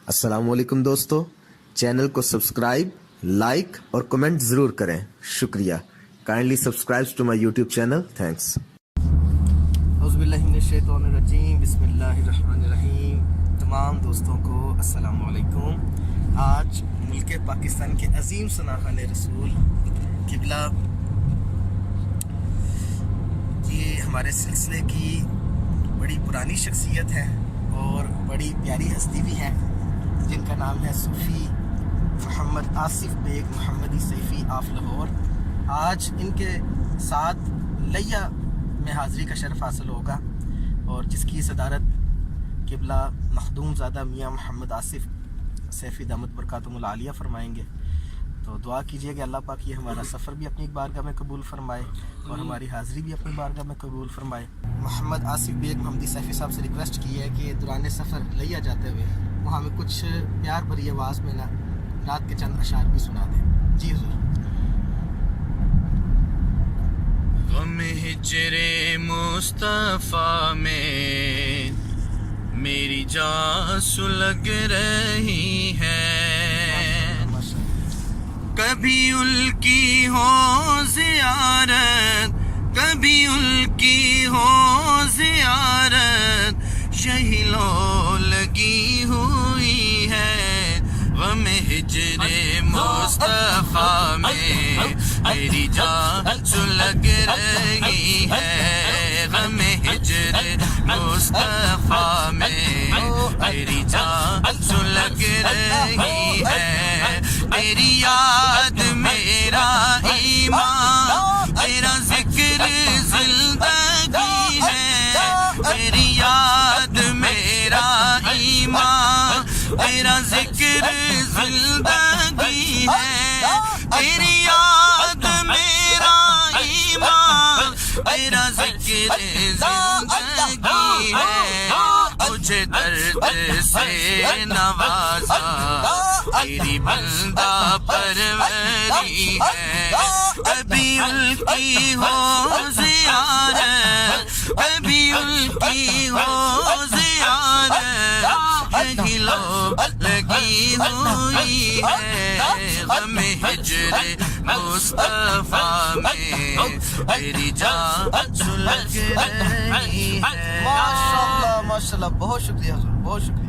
السلام علیکم دوستو، چینل کو سبسکرائب، لائک اور کمنٹ ضرور کریں، شکریہ. Kindly subscribe to my YouTube channel. Thanks. اعوذ باللہ من الشیطان الرجیم، بسم اللہ الرحمن الرحیم. تمام دوستوں کو السلام علیکم. آج ملک پاکستان کے عظیم سناخان رسول قبلہ، یہ ہمارے سلسلے کی بڑی پرانی شخصیت ہے اور بڑی پیاری ہستی بھی ہے، جن کا نام ہے صوفی محمد آصف بیگ محمدی سیفی آف لاہور. آج ان کے ساتھ لیا میں حاضری کا شرف حاصل ہوگا، اور جس کی صدارت قبلہ مخدوم زادہ میاں محمد آصف سیفی دامت برکاتہم العالیہ فرمائیں گے. تو دعا کیجئے کہ اللہ پاک یہ ہمارا سفر بھی اپنی بارگاہ میں قبول فرمائے اور ہماری حاضری بھی اپنی بارگاہ میں قبول فرمائے. محمد آصف بیگ محمدی سیفی صاحب سے ریکویسٹ کی ہے کہ دوران سفر لیا جاتے ہوئے وہ ہمیں کچھ پیار بھری آواز میں نا رات کے چند اشعار بھی سنا دیں. جی حضور. غم ہجر مصطفیٰ میں میری جان سلگ رہی ہے، کبھی ان کی ہو زیارت، کبھی ان کی ہو زیارت، یہی لو لگی ہوئی ہے. غم ہجر مصطفیٰ میں میری جان سلگ رہی ہے، غم ہجر مصطفیٰ میں میری جان سلگ رہی ہے. تیری یاد میرا ایمان، تیرا ذکر زندگی ہے. تیری یاد میرا ایمان، تیرا ذکر زندگی ہے. تیری یاد میرا ایمان، تیرا ذکر زندگی ہے. مجھے درد سے نوازا تیری بندہ پروری ہے. کبھی ان کی ہو زیارت، کبھی ان کی ہو زیارت، یہی لو لگی ہوئی ہے. غم ہجر مصطفیٰ میں میری جان سلگ رہی ہے. ماشاءاللہ ماشاءاللہ، بہت شکریہ حضور، بہت شکریہ.